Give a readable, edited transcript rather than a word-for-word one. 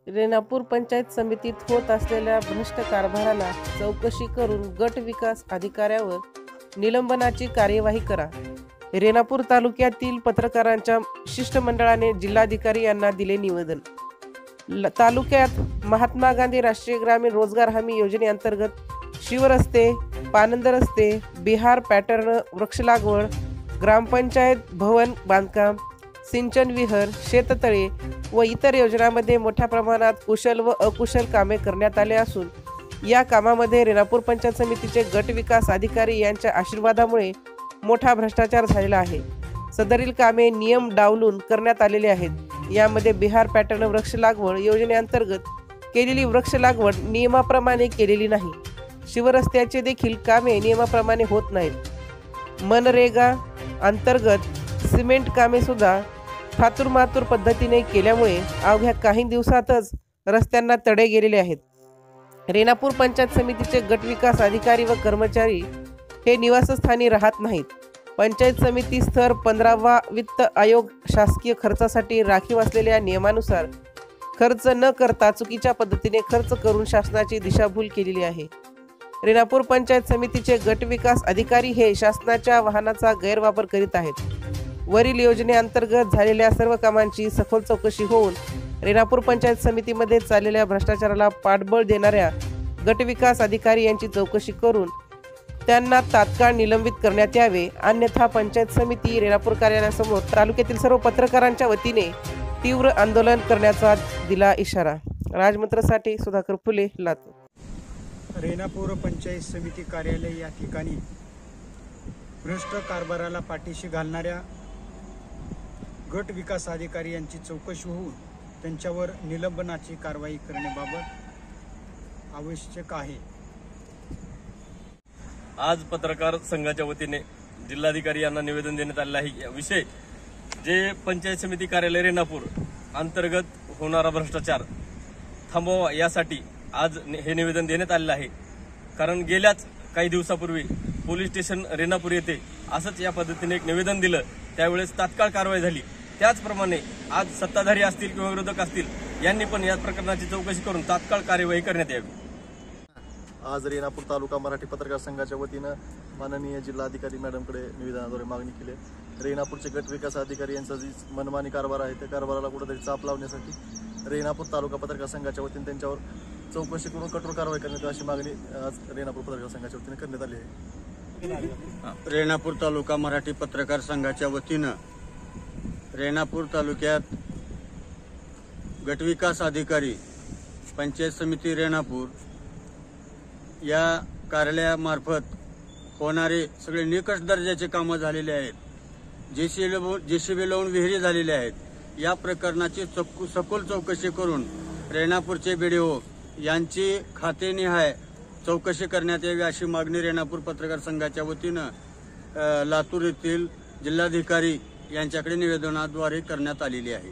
रेणापूर पंचायत समितीत होत असलेल्या भ्रष्ट कारभाराला चौकशी करून गट विकास अधिकाऱ्यावर निलंबनाची कार्यवाही करा. रेणापूर तालुक्यातील पत्रकारांच्या शिष्टमंडळाने जिल्हाधिकारी यांना दिले निवेदन. तालुक्यात महात्मा गांधी राष्ट्रीय ग्रामीण रोजगार हमी योजनेअंतर्गत शिवरस्ते, पानंद रस्ते, बिहार पॅटर्न वृक्ष लागवड, ग्रामपंचायत भवन बांधकाम, सिंचन विहीर, शेततळे व इतर योजनांमध्ये मोठ्या प्रमाणात कुशल व अकुशल कामे करण्यात आले असून या कामामध्ये रेणापूर पंचायत समितीचे गट विकास अधिकारी यांच्या आशीर्वादामुळे मोठा भ्रष्टाचार झालेला आहे. सदरील कामे नियम डावलून करण्यात आलेले आहेत. यामध्ये बिहार पॅटर्न वृक्ष लागवड योजनेअंतर्गत केलेली वृक्ष लागवड नियमाप्रमाणे केलेली नाही. शिवरस्त्याचे देखील कामे नियमाप्रमाणे होत नाहीत. मनरेगा अंतर्गत सिमेंट कामे सुद्धा थातुरमातुर पद्धतीने केल्यामुळे अवघ्या काही दिवसातच रस्त्यांना तडे गेलेले आहेत. रेणापूर पंचायत समितीचे गट विकास अधिकारी व कर्मचारी हे निवासस्थानी राहत नाहीत. पंचायत समिती स्तर 15वा वित्त आयोग शासकीय खर्चासाठी राखीव असलेल्या नियमानुसार खर्च न करता चुकीच्या पद्धतीने खर्च करून शासनाची दिशाभूल केलेली आहे. रेणापूर पंचायत समितीचे गट विकास अधिकारी हे शासनाच्या वाहनाचा गैरवापर करीत आहेत. वरील योजनेअंतर्गत झालेल्या सर्व कामांची सखोल चौकशी होऊन रेणापूर पंचायत समितीमध्ये चाललेल्या भ्रष्टाचाराला पाठबळ देणाऱ्या गट विकास अधिकारी यांची चौकशी करून त्यांना तात्काळ निलंबित करण्यात यावे, अन्यथा पंचायत समिती रेणापूर कार्यालयासमोर तालुक्यातील सर्व पत्रकारांच्या वतीने तीव्र आंदोलन करण्याचा दिला इशारा. राजमंत्रसाठी सुधाकर फुले, लातूर. रेणापूर पंचायत समिती कार्यालय या ठिकाणी भ्रष्ट कारभाराला पाठीशी घालणाऱ्या गट विकास अधिकारी यांची चौकशी होऊन त्यांच्यावर निलंबनाची कारवाई करण्याबाबत आवश्यक आहे. आज पत्रकार संघाच्या वतीने जिल्हाधिकारी यांना निवेदन देण्यात आले आहे. विषय जे पंचायत समिती कार्यालय रेणापूर अंतर्गत होणारा भ्रष्टाचार थांबवावा यासाठी आज हे निवेदन देण्यात आलेलं आहे. कारण गेल्याच काही दिवसापूर्वी पोलीस स्टेशन रेणापूर येथे असंच या पद्धतीने एक निवेदन दिलं, त्यावेळेस तात्काळ कारवाई झाली. त्याचप्रमाणे आज सत्ताधारी असतील किंवा विरोधक असतील यांनी पण या प्रकरणाची चौकशी करून तात्काळ कार्यवाही करण्यात यावी. आज रेणापूर तालुका मराठी पत्रकार संघाच्या वतीनं माननीय जिल्हाधिकारी मॅडमकडे निवेदनाद्वारे मागणी केली. रेणापूरचे गट विकास अधिकारी यांचा जी मनमानी कारभार आहे त्या कारभाराला कुठेतरी चाप लावण्यासाठी रेणापूर तालुका पत्रकार संघाच्या वतीने त्यांच्यावर चौकशी करून कठोर कारवाई करण्यात अशी मागणी आज रेणापूर पत्रकार संघाच्या वतीने करण्यात आली आहे. रेणापूर तालुका मराठी पत्रकार संघाच्या वतीनं रेणापूर तालुक्यात गटविकास अधिकारी पंचायत समिती रेणापूर या कार्यालयामार्फत होणारे सगळे निकष दर्जाचे कामं झालेले आहेत. जेसीबी लावून विहिरी झालेल्या आहेत. या प्रकरणाची सखोल चौकशी करून रेणापूरचे बीडीओ यांची खातेनिहाय चौकशी करण्यात यावी अशी मागणी रेणापूर पत्रकार संघाच्या वतीनं लातूर येथील जिल्हाधिकारी यांच्याकडे निवेदनाद्वारे करण्यात आलेली आहे.